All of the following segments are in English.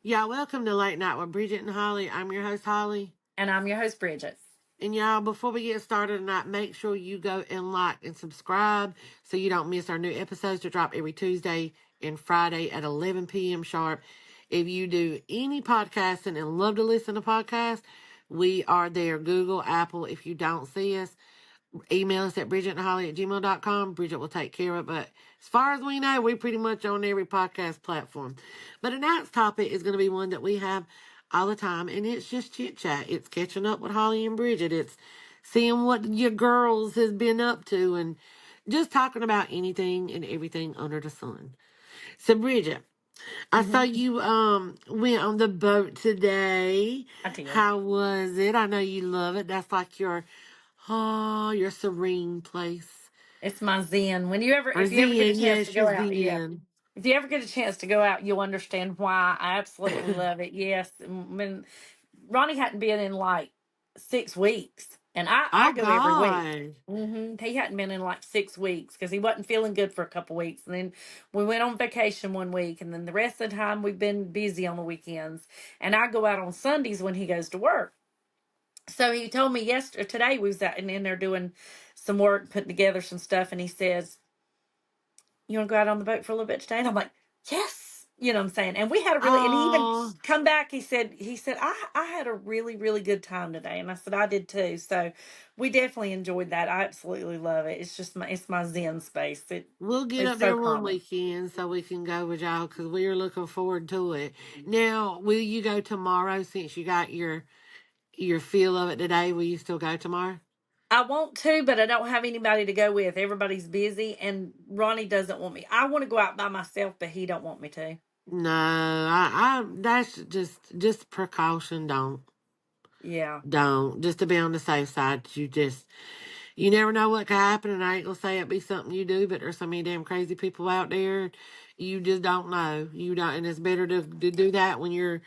Yeah, welcome to Late Night with Bridget and Holly. I'm your host, Holly. And I'm your host, Bridget. And y'all, before we get started tonight, make sure you go and like and subscribe so you don't miss our new episodes to drop every Tuesday and Friday at 11 p.m. sharp. If you do any podcasting and love to listen to podcasts, we are there. Google, Apple. If you don't see us, email us at bridgetandholly@gmail.com. Bridget will take care of it. But as far as we know, we're pretty much on every podcast platform. But tonight's topic is going to be one that we have all the time, and it's just chit chat. It's catching up with Holly and Bridget. It's seeing what your girls has been up to and just talking about anything and everything under the sun. So Bridget, I saw hmm you went on the boat today. I did. How was it? I know you love it. That's like your serene place. It's my zen. Or If you ever get a zen, chance to yes, your go out, yeah. zen. If you ever get a chance to go out, you'll understand why I absolutely love it. Yes, when Ronnie hadn't been in like 6 weeks, and I Oh go every week. God. He hadn't been in like 6 weeks because he wasn't feeling good for a couple weeks, and then we went on vacation one week, and then the rest of the time we've been busy on the weekends. And I go out on Sundays when he goes to work. So he told me yesterday, today we was out and in there doing some work, putting together some stuff, and he says, "You want to go out on the boat for a little bit today?" And I'm like, "Yes," you know what I'm saying. And we had a really, and he even Oh, come back. He said, I had a really really good time today, and I said I did too. So we definitely enjoyed that. I absolutely love it. It's my zen space. we'll get It's up so there one calming. weekend so we can go with y'all because we are looking forward to it. Now, will you go tomorrow since you got your feel of it today? Will you still go tomorrow? I want to, but I don't have anybody to go with. Everybody's busy, and Ronnie doesn't want me. I want to go out by myself, but he don't want me to. No, I that's just precaution. Yeah. Don't just to be on the safe side. You never know what could happen, and I ain't gonna say it be something you do, but there's so many damn crazy people out there. You just don't know. You don't, and it's better to do that when you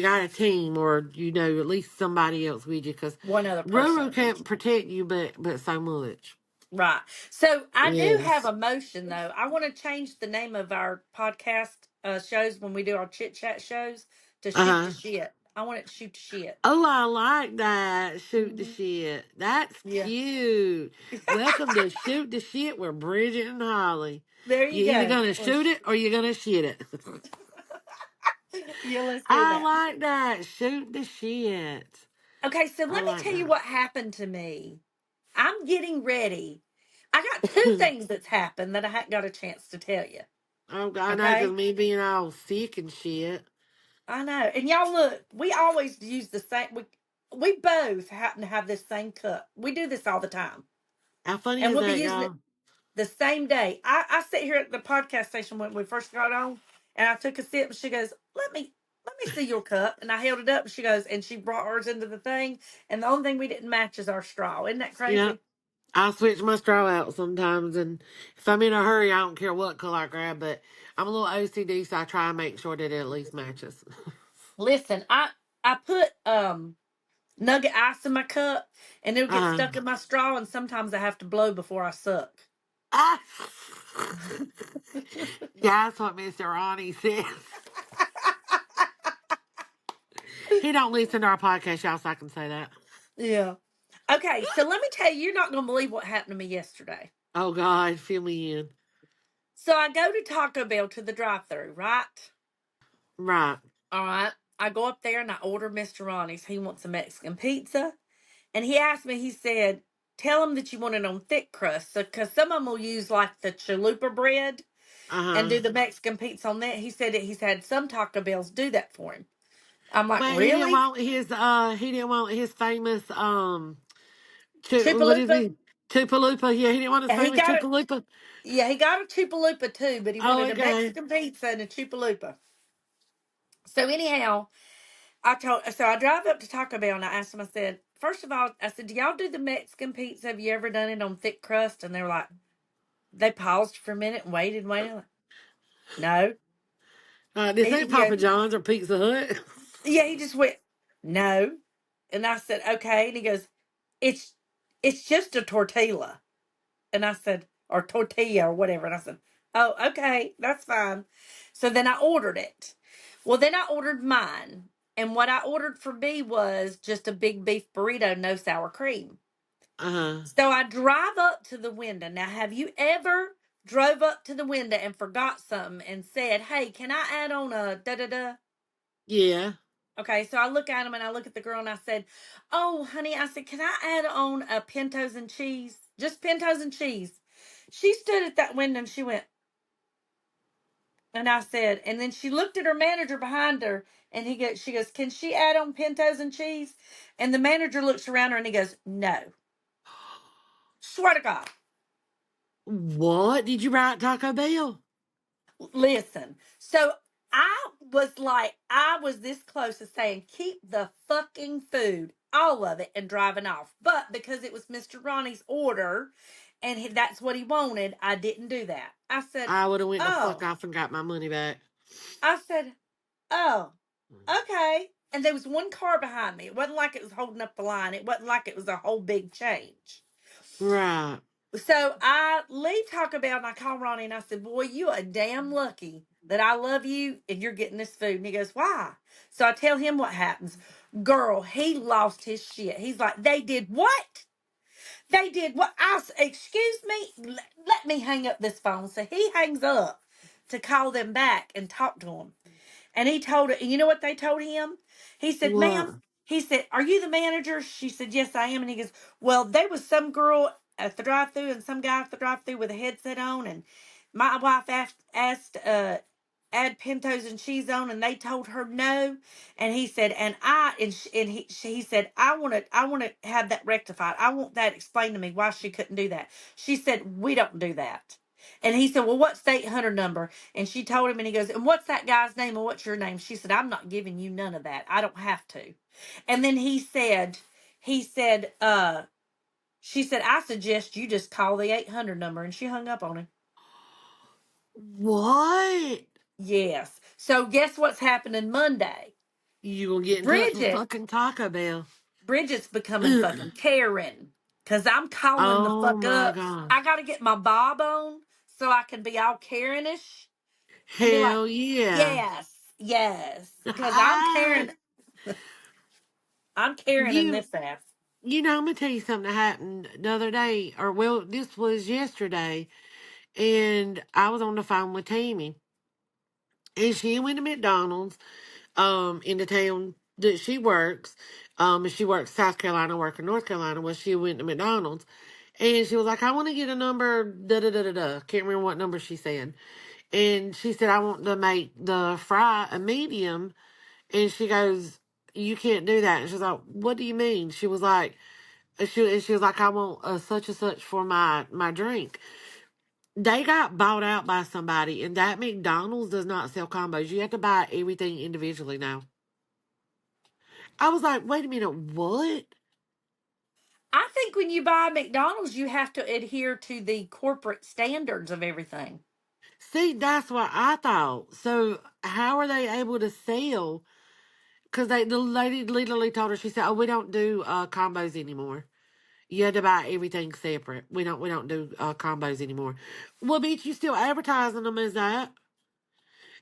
got a team or at least somebody else with you, because One other Ruru person. can't protect you, but so much. Right. So I do have Yes. a motion though. I want to change the name of our podcast shows when we do our chit chat shows to Uh shoot the huh. shit. I want it to shoot the shit. Oh, I like that. Shoot the hmm shit. That's Yeah. Cute. Welcome to Shoot the Shit with Bridget and Holly. There you You either go. gonna shoot it or you're gonna shit it. Yeah, let's do I that. like that. Shoot the shit. Okay, so I let me like tell you that. what happened to me. I'm getting ready. I got two things that's happened that I hadn't got a chance to tell you. Oh, God, I know, because Okay? me being all sick and shit. I know. And y'all look, we always use the same we both happen to have this same cup. We do this all the time. How funny And is we'll be that, using it y'all? the same day. I sit here at the podcast station when we first got on, and I took a sip, and she goes, let me see your cup. And I held it up, and she goes, and she brought hers into the thing, and the only thing we didn't match is our straw. Isn't that Yeah. crazy? I'll switch my straw out sometimes, and if I'm in a hurry, I don't care what color I grab, but I'm a little OCD, so I try and make sure that it at least matches. Listen, I put nugget ice in my cup, and it'll get uh stuck in my straw, and sometimes I have to blow before I suck. ah! Yeah, that's what Mr. Ronnie says. He don't listen to our podcast, y'all, so I can say that. Yeah. Okay, so let me tell you, you're not going to believe what happened to me yesterday. Oh, God, fill me in. So I go to Taco Bell to the drive-thru, right? Right. All right. I go up there and I order Mr. Ronnie's. He wants a Mexican pizza. And he asked me, he said, tell him that you want it on thick crust. So, because some of them will use like the chalupa bread and Uh-huh. do the Mexican pizza on that. He said that he's had some Taco Bells do that for him. I'm like, But really? he didn't want his famous what is Chupalupa? he? Chupalupa. Yeah, he didn't want his Yeah, he famous got it. Chupalupa. Yeah, he got a Chupalupa too, but he Oh, wanted a okay. Mexican pizza and a Chupalupa. So anyhow, so I drive up to Taco Bell and I asked them, I said, first of all, I said, do y'all do the Mexican pizza? Have you ever done it on thick crust? And they were like, they paused for a minute and waited. Like, no. This ain't He goes, Papa John's or Pizza Hut. yeah, he just went, no. And I said, okay. And he goes, it's it's just a tortilla. And I said, or tortilla or whatever. And I said, oh, okay, that's fine. So then I ordered it. Well, then I ordered mine. And what I ordered for B was just a big beef burrito, no sour cream. Uh-huh. So I drive up to the window. Now, have you ever drove up to the window and forgot something and said, "Hey, can I add on a da da da?" Yeah. Okay, so I look at him and I look at the girl and I said, "Oh, honey," I said, "can I add on a pintos and cheese? Just pintos and cheese." She stood at that window and she went, and I said, and then she looked at her manager behind her and she goes, "Can she add on pintos and cheese?" And the manager looks around her and he goes, "No." Swear to God. What? Did you write Taco Bell? Listen, so I was this close to saying, "Keep the fucking food, all of it," and driving off. But because it was Mr. Ronnie's order and that's what he wanted, I didn't do that. I said, I would have went the fuck "Oh," off and got my money back. I said, "Oh, okay." And there was one car behind me. It wasn't like it was holding up the line. It wasn't like it was a whole big change. Right. So I leave Taco Bell and I call Ronnie and I said, "Boy, you are damn lucky that I love you and you're getting this food." And he goes, "Why?" So I tell him what happens. Girl, he lost his shit. He's like, "They did what? They did what?" Excuse me, let me hang up this phone. So he hangs up to call them back and talk to them. And he told her, and you know what they told him? He said, What? "Ma'am," he said, "are you the manager?" She said, "Yes, I am." And he goes, "Well, there was some girl at the drive through and some guy at the drive through with a headset on. And my wife asked add pintos and cheese on, and they told her no." And he said, he said, I want to have that rectified. I want that explained to me why she couldn't do that." She said, "We don't do that." And he said, "Well, what's the 800 number?" And she told him, and he goes, "And what's that guy's name and what's your name?" She said, "I'm not giving you none of that. I don't have to." And then he said, she said, "I suggest you just call the 800 number." And she hung up on him. What? Yes. So guess what's happening Monday? You gonna get in touch with Bridget, fucking Taco Bell? Bridget's becoming fucking Karen. Cause I'm calling the Oh fuck my up. god. I gotta get my bob on so I can be all Karenish and be like, Hell yeah. "Yes, yes." Cause I'm Karen. I'm Karen in you this ass. I'm gonna tell you something that happened the other day, or well, this was yesterday, and I was on the phone with Tammy, and she went to McDonald's, in the town that she works, and she works South Carolina, working North Carolina. Well, she went to McDonald's, and she was like, "I want to get a number, da da da da da." Can't remember what number she said, and she said, "I want to make the fry a medium," and she goes, "You can't do that." And she's like, "What do you mean?" She was like. And she was like, "I want such and such for my drink." They got bought out by somebody, and that McDonald's does not sell combos. You have to buy everything individually now. I was like, "Wait a minute, what?" I think when you buy McDonald's, you have to adhere to the corporate standards of everything. See, that's what I thought. So how are they able to sell? Because the lady literally told her, she said, "Oh, we don't do combos anymore. You had to buy everything separate. We don't do combos anymore." Well, bitch, you still advertising them as that?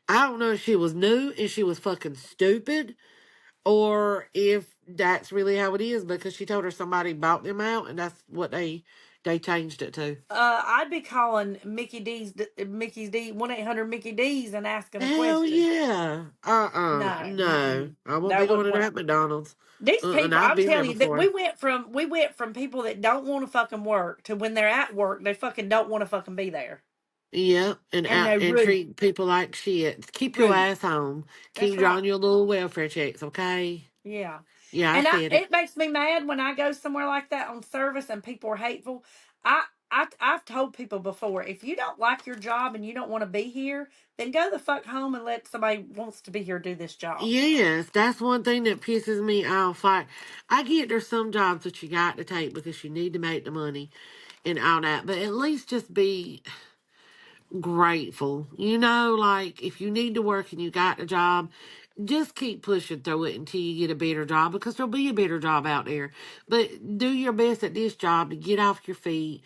I don't know if she was new and she was fucking stupid, or if that's really how it is, because she told her somebody bought them out and that's what they changed it to. I'd be calling Mickey's D 1-800 Mickey D's and asking a Hell question. yeah. No, No. I won't be that going wouldn't to work. that McDonald's. These And people, I've I'm been there telling you that before. we went from people that don't want to fucking work to when they're at work, they fucking don't want to fucking be there, Yep, and they're and rude, treat people like shit. Keep your rude. ass home. That's Keep right. drawing your little welfare checks, okay? Yeah. Yeah, I And said it. it makes me mad when I go somewhere like that on service and people are hateful. I, I've told people before, if you don't like your job and you don't want to be here, then go the fuck home and let somebody wants to be here do this job. Yes, that's one thing that pisses me off. Like, I get there's some jobs that you got to take because you need to make the money and all that, but at least just be grateful. Like if you need to work and you got a job, just keep pushing through it until you get a better job, because there'll be a better job out there. But do your best at this job to get off your feet,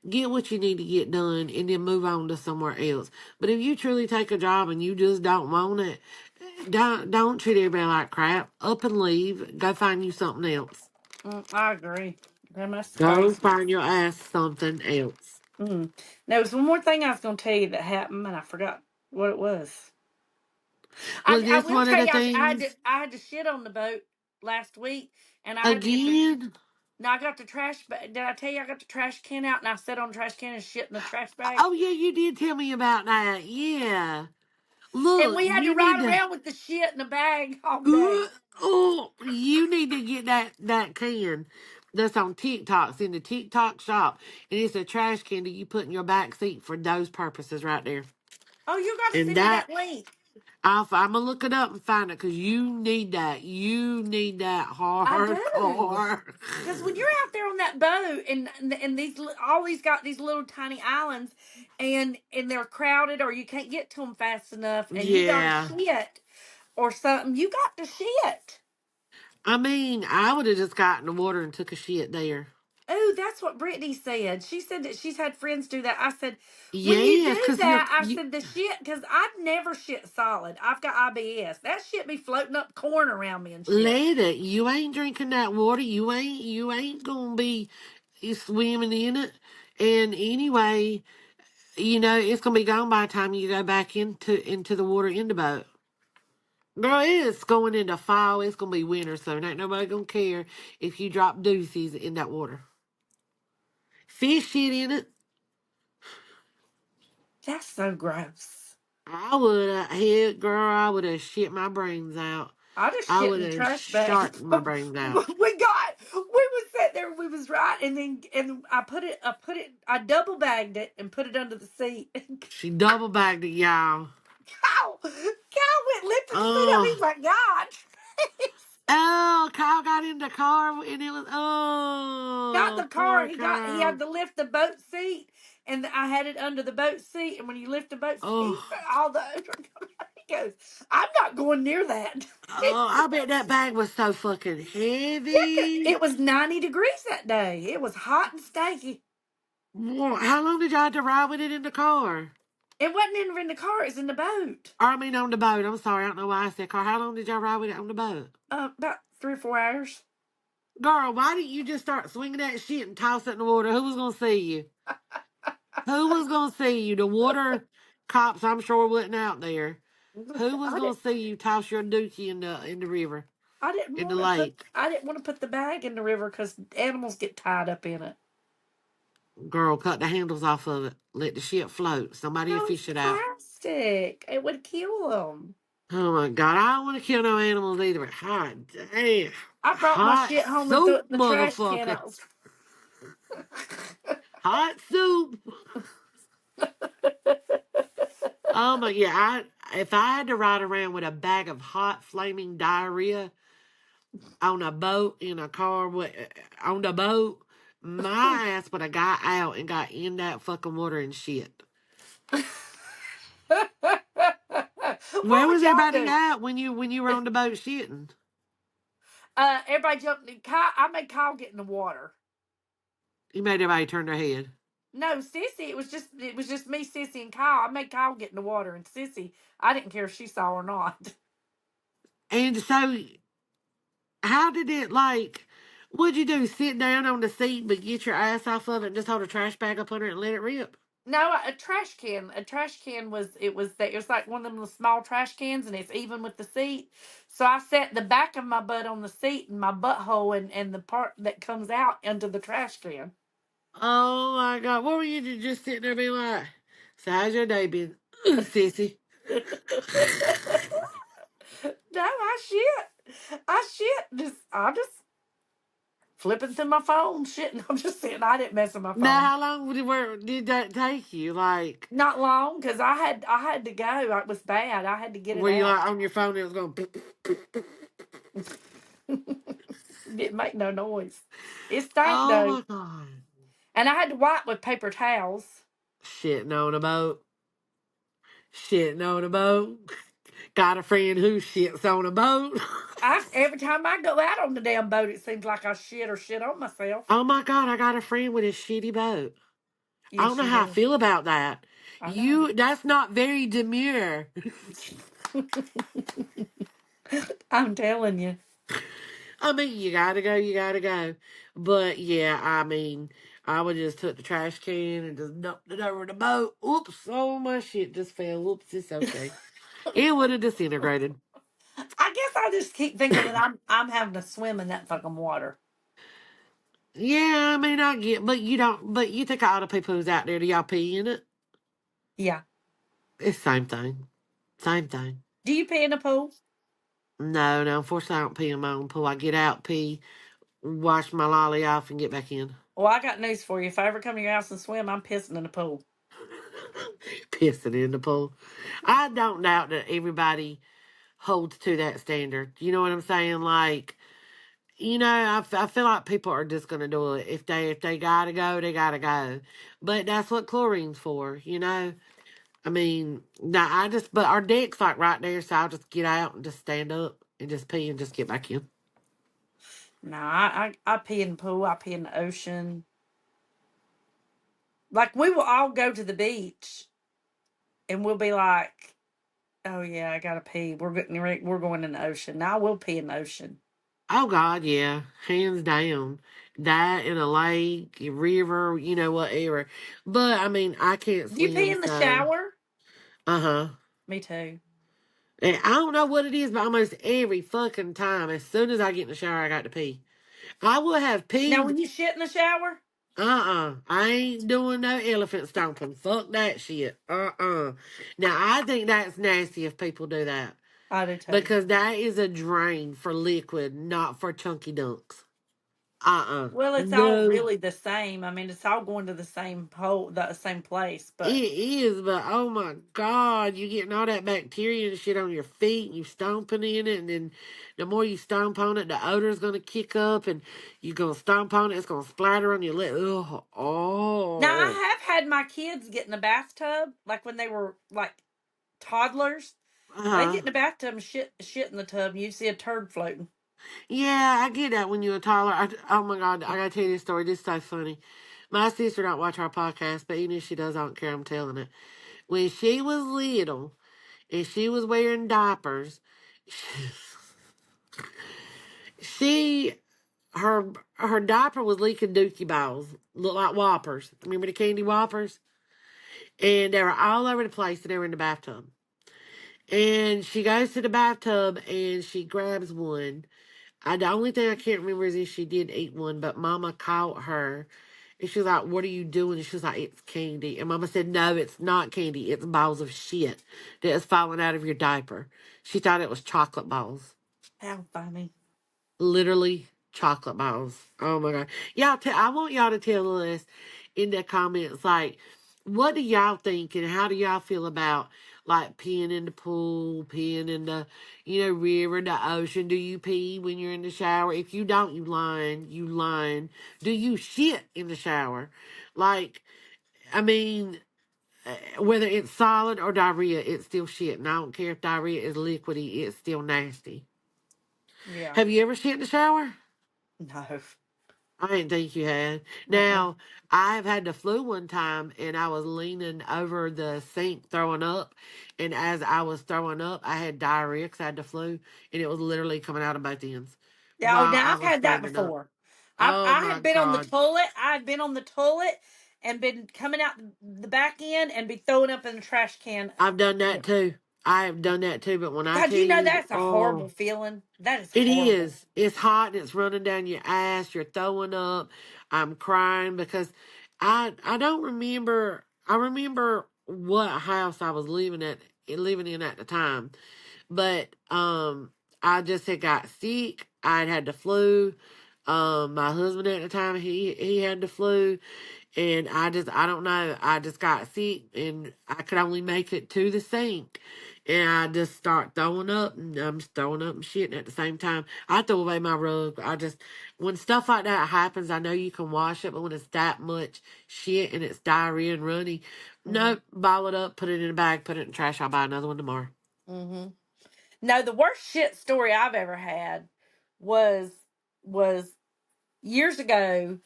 get what you need to get done, and then move on to somewhere else. But if you truly take a job and you just don't want it, Don't treat everybody like crap. Up and leave. Go find you something else. I agree. That's Go crazy. find your ass something else. Mm. There was one more thing I was going to tell you that happened, and I forgot what it was. Was I this will one of tell the you, things I had to shit on the boat last week, and I had to get the. again? Now I got the trash bag. Did I tell you I got the trash can out and I sat on the trash can and shit in the trash bag? Oh yeah, you did tell me about that. Yeah. And Look, we had to you need ride to. around with the shit in the bag all day. Oh, you need to get that can that's on TikTok. It's in the TikTok shop, and it's a trash can that you put in your back seat for those purposes right there. Oh, you got to And send me that that link. I'm gonna look it up and find it because you need that. You need that I do. hardcore. Because when you're out there on that boat and these all these got these little tiny islands and they're crowded or you can't get to them fast enough and you got to Yeah. shit or something, you got to shit. I mean, I would have just got in the water and took a shit there. Oh, that's what Brittany said. She said that she's had friends do that. I said, when you Yes, do because that, I you said the shit, because I've never shit solid. I've got IBS. That shit be floating up corn around me and shit. let it. You ain't drinking that water. You ain't gonna be swimming in it. And anyway, it's gonna be gone by the time you go back into the water in the boat. Girl, it's going into fall. It's gonna be winter soon. Ain't nobody gonna care if you drop doozies in that water. Fish shit in it. That's so gross. I would have, heck, girl, I would have shit my brains out. I just I shit would in the have trash bag. sharted my brains out. We was sitting there, we was right, and I double bagged it and put it under the seat. She double bagged it, y'all. Kyle went lifted the seat up. Oh, He's like, God. oh, Kyle got in the car and it was, Not the oh, car. poor He had Kyle. to lift the boat seat, and I had it under the boat seat. And when you lift the boat seat, Oh, all the he goes, I'm not going near that. oh, I bet that bag was so fucking heavy. It was 90 degrees that day. It was hot and stanky. How long did y'all have to ride with it in the car? It wasn't even in the car. It was in the boat. Or, I mean, on the boat. I'm sorry, I don't know why I said car. How long did y'all ride with it on the boat? About 3 or 4 hours. Girl, why didn't you just start swinging that shit and toss it in the water? Who was gonna see you? Who was gonna see you? The water cops, I'm sure, wasn't out there. Who was I gonna didn't. see you toss your dookie in the river, I didn't in the want to put. lake? I didn't want to put the bag in the river because animals get tied up in it. Girl, cut the handles off of it. Let the shit float. Somebody will No, it's fish it out. plastic. It would kill them. Oh my God, I don't want to kill no animals either. But hot damn, I brought my hot shit home and threw soup, it in the trash can. motherfucker. I was. Hot soup. Oh my, yeah. If I had to ride around with a bag of hot flaming diarrhea on a boat in a car on the boat, my ass would have got out and got in that fucking water and shit. Where What would was y'all everybody do? at when you were on the boat shitting? Everybody jumped in. Kyle, I made Kyle get in the water. You made everybody turn their head. No, Sissy. It was just me, Sissy, and Kyle. I made Kyle get in the water, and Sissy, I didn't care if she saw or not. And so, how did it like? What'd you do? Sit down on the seat, but get your ass off of it and just hold a trash bag up under it and let it rip? No, a trash can. A trash can it was like one of them little small trash cans, and it's even with the seat. So I set the back of my butt on the seat and my butthole and the part that comes out into the trash can. Oh my God! What were you just sitting there being like? So how's your day been, sissy? No, I shit. I'm just flipping through my phone, shit, and I'm just saying I didn't mess with my Now, phone. how long did that take you? Like, Not long, because I had to go. It was bad. I had to get it were you out. like on your phone? It was going. Didn't make no noise. It stank Oh though, my God! and I had to wipe with paper towels. Shitting on a boat. Shitting on a boat. Got a friend who shits on a boat. Every time I go out on the damn boat, it seems like I shit on myself. Oh my God! I got a friend with a shitty boat. I don't Yes, know you how I do. feel about that. I know. That's not very demure. I'm telling you. I mean, you gotta go, you gotta go. But yeah, I mean, I would just took the trash can and just dumped it over the boat. Oops, oh my shit just fell. Oops, it's okay. It would have disintegrated. I guess I just keep thinking that I'm having to swim in that fucking water. Yeah, I mean, I get, but you don't, but you think all the people who's out there, do y'all pee in it? Yeah. It's the same thing. Same thing. Do you pee in a pool? No, no, unfortunately, I don't pee in my own pool. I get out, pee, wash my lolly off, and get back in. Well, I got news for you. If I ever come to your house and swim, I'm pissing in the pool. Pissing in the pool. I don't doubt that everybody holds to that standard. You know what I'm saying? Like, I feel like people are just gonna do it if they gotta go, they gotta go. But that's what chlorine's for, you know. I mean, now but our deck's like right there, so I'll just get out and just stand up and just pee and just get back in. No, I pee in the pool. I pee in the ocean. Like we will all go to the beach, and we'll be like, "Oh yeah, I gotta pee. We're going in the ocean." Now I will pee in the ocean. Oh God, yeah, hands down. That in a lake, a river, whatever. But I mean, I can't Do you pee swim, in the so shower? uh-huh. Me too. And I don't know what it is, but almost every fucking time, as soon as I get in the shower, I got to pee. I would have Now, peed. when you shit in the shower, I ain't doing no elephant stomping. Fuck that shit. Now, I think that's nasty if people do that. I do too. Because that is a drain for liquid, not for chunky dunks. Well, it's all No. really the same. I mean, it's all going to the same hole, the same place. It But is, but oh my God, you getting all that bacteria and shit on your feet and you stomping in it, and then the more you stomp on it, the odor's gonna kick up and you gonna stomp on it, it's gonna splatter on your lip. Ugh, now oh. I have had my kids get in the bathtub, like when they were like toddlers. They Uh-huh. get in the bathtub and shit in the tub, and you see a turd floating. Yeah, I get that when you're a toddler. Oh my God, I gotta tell you this story. This is so funny. My sister don't watch our podcast, but even if she does, I don't care. I'm telling it. When she was little and she was wearing diapers, she her her diaper was leaking dookie balls, look like whoppers. Remember the candy whoppers? And they were all over the place, and they were in the bathtub. And she goes to the bathtub and she grabs one. The only thing I can't remember is if she did eat one, but Mama caught her. And she was like, "What are you doing?" And she was like, "It's candy." And Mama said, "No, it's not candy. It's balls of shit that is falling out of your diaper." She thought it was chocolate balls. How funny! Literally chocolate balls. Oh my God. I want y'all to tell us in the comments, like, what do y'all think and how do y'all feel about like peeing in the pool, peeing in the, river, the ocean? Do you pee when you're in the shower? If you don't, you lying. You lying. Do you shit in the shower? Like, I mean, whether it's solid or diarrhea, it's still shit. And I don't care if diarrhea is liquidy, it's still nasty. Yeah. Have you ever shit in the shower? No. I didn't think you had. Uh-uh. Now, I've had the flu one time and I was leaning over the sink throwing up. And as I was throwing up, I had diarrhea because I had the flu and it was literally coming out of both ends Yeah. Oh, while now I I've was had that standing up. before. Oh I my have been on the God. toilet. I've been on the toilet and been coming out the back end and be throwing up in the trash can. I've done that too. I have done that too. But when I God, tell you know you, that's a oh, horrible feeling. That is it horrible. is. It's hot and it's running down your ass. You're throwing up. I'm crying because I don't remember. I remember what house I was living in at the time, but I just had got sick. I'd had the flu. My husband at the time he had the flu, and I don't know, I just got sick and I could only make it to the sink. And I just start throwing up and I'm just throwing up and shitting at the same time. I throw away my rug. When stuff like that happens, I know you can wash it, but when it's that much shit and it's diarrhea and runny, Hmm. nope, bottle it up, put it in a bag, put it in the trash. I'll buy another one tomorrow. Hmm. No, the worst shit story I've ever had was was years ago.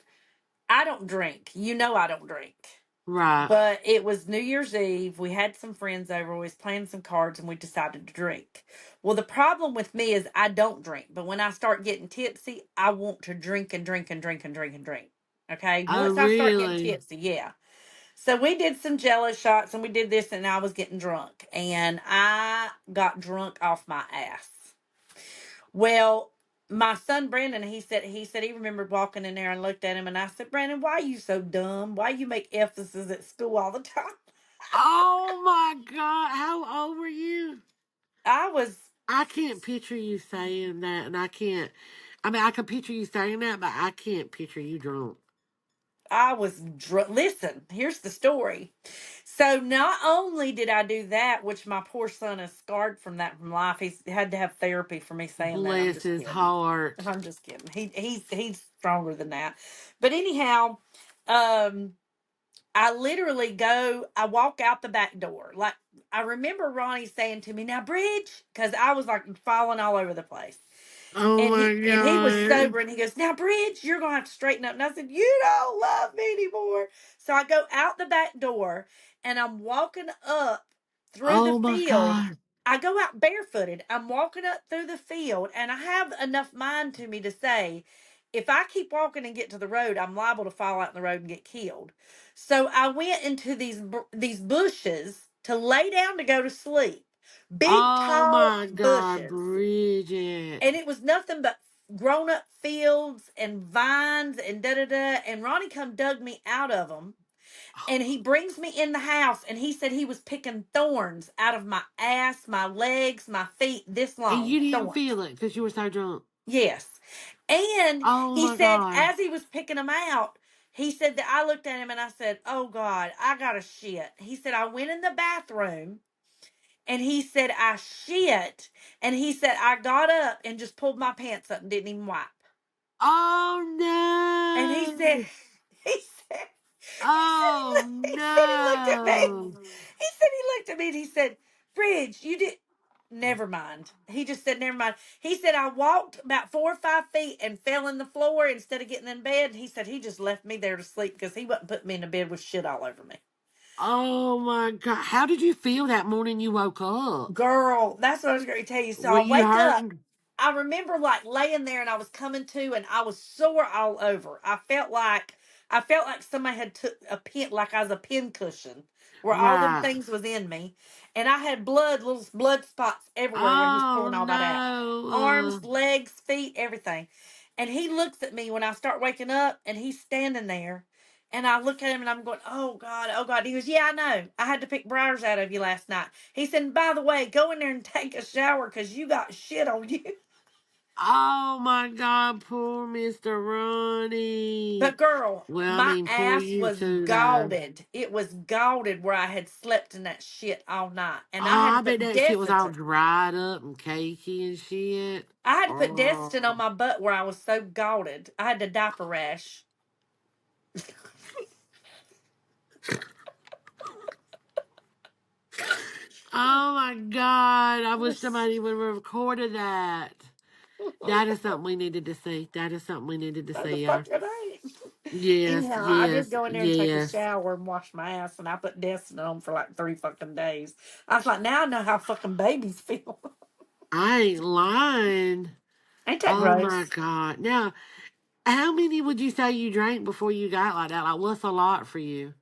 I don't drink. You know I don't drink. Right. But it was New Year's Eve. We had some friends over. We was playing some cards, and we decided to drink. Well, the problem with me is I don't drink, but when I start getting tipsy, I want to drink and drink and drink and drink and drink. Okay, Oh, once I start getting really? tipsy, yeah. So we did some Jello shots, and we did this, and I was getting drunk, and I got drunk off my ass. Well, my son Brandon, he said he remembered walking in there and looked at him, and I said, Brandon, why are you so dumb? Why you make F's at school all the time? Oh my God. How old were you? I was I can't picture you saying that, and I can't. I mean, I can picture you saying that, but I can't picture you drunk. I was drunk. Listen, here's the story. So not only did I do that, which my poor son is scarred from that from life. He's had to have therapy for me saying that. I'm Bless just his kidding. heart. I'm just kidding. He's stronger than that. But anyhow, um, I walk out the back door. Like I remember Ronnie saying to me, "Now, Bridge," because I was like falling all over the place. Oh And my he was God. sober, and he goes, "Now, Bridge, you're gonna have to straighten up." And I said, "You don't love me anymore." So I go out the back door, and I'm walking up through the Oh my field. God. I go out barefooted. I'm walking up through the field, and I have enough mind to me to say, if I keep walking and get to the road, I'm liable to fall out in the road and get killed. So I went into these bushes to lay down to go to sleep. Big Oh tall my God, bushes, Bridget. and it was nothing but grown up fields and vines and da da da. And Ronnie come dug me out of them, and he brings me in the house, and he said he was picking thorns out of my ass, my legs, my feet, this And long you didn't thorns. feel it because you were so drunk. Yes, and Oh he my said God. as he was picking them out. He said that I looked at him and I said, "Oh God, I got to shit." He said I went in the bathroom, and he said I shit, and he said I got up and just pulled my pants up and didn't even wipe. Oh And he said, no. he said, Oh he said he looked at me. no. He said he looked at me and he said, Bridge, you did. Never mind. He just said, never mind. He said, I walked about 4 or 5 feet and fell in the floor instead of getting in bed. He said, he just left me there to sleep because he wasn't putting me in the bed with shit all over me. Oh my God. How did you feel that morning you woke up? Girl, that's what I was going to tell you. So Were I you wake up. hurting? I remember like laying there and I was coming to and I was sore all over. I felt like somebody had took a pin, like I was a pin cushion where all them Right. things was in me. And I had blood, little blood spots everywhere when he's Oh pulling all that out. no. Arms, legs, feet, everything. And he looks at me when I start waking up and he's standing there. And I look at him and I'm going, oh God, oh God. He goes, yeah, I know. I had to pick briars out of you last night. He said, by the way, go in there and take a shower because you got shit on you. Oh my God, poor Mr. Ronnie. But girl, Well, I my mean, poor ass you was too, though. galded. It was galded where I had slept in that shit all night. Oh, And I had to I bet put that shit was all Desitin. dried up and cakey and shit. I had to put Desitin on Oh, my butt where I was so galded. I had to diaper rash. oh my God. I wish somebody would have recorded that. That is something we needed to see. That is something we needed to No, the see, fuck y'all. it ain't. Yes, Anyhow, I did yes, go in there and take a yes. shower and wash my ass, and I put Desitin on for like 3 fucking days. I was like, now I know how fucking babies feel. I ain't lying. Ain't that Oh my gross? God. Now, how many would you say you drank before you got like that? Like, what's a lot for you?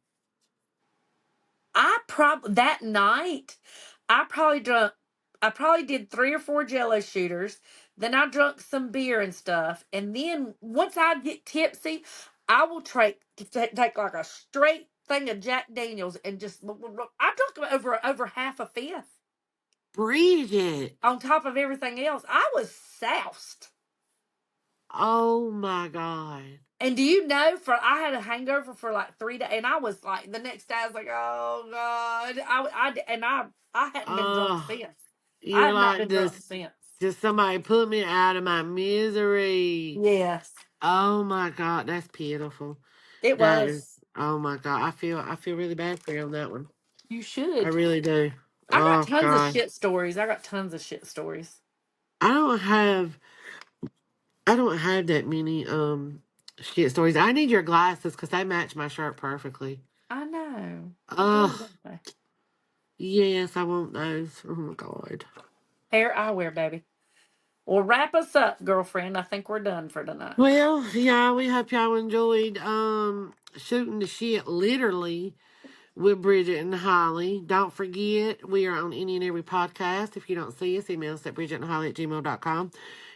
That night, I probably drunk. I probably did 3 or 4 Jello shooters. Then I drunk some beer and stuff. And then once I get tipsy, I will take like a straight thing of Jack Daniels and just. I drunk over half a fifth Bridget. on top of everything else. I was soused. Oh my God. And do you know? For I had a hangover for like 3 days, and I was like the next day I was like, oh God, I hadn't been drunk Oh, since. I you're have not like been drunk this. since. Just somebody put me out of my misery. Yes, Oh my God, that's pitiful. it That is. was. Oh my God, I feel really bad for you on that one. You I should. really do. I got Oh tons of God, shit stories. I got tons of shit stories. I don't have I don't have that many shit stories. I need your glasses because they match my shirt perfectly. I know. They do, Oh, don't they? yes, I want those. Oh my God. Hair eyewear, baby. Well, wrap us up, girlfriend. I think we're done for tonight. Well, yeah, we hope y'all enjoyed shooting the shit literally with Bridget and Holly. Don't forget, we are on any and every podcast. If you don't see us, email us at bridgetandholly@gmail.com.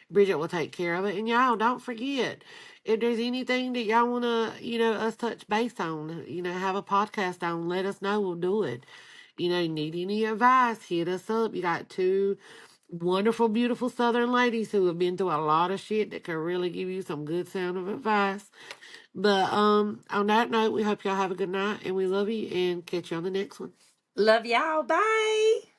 Bridget will take care of it. And y'all, don't forget, if there's anything that y'all want to, us touch base on, have a podcast on, let us know. We'll do it. Need any advice, hit us up. You got two wonderful, beautiful Southern ladies who have been through a lot of shit that can really give you some good sound of advice. But on that note, we hope y'all have a good night and we love you and catch you on the next one. Love y'all. Bye.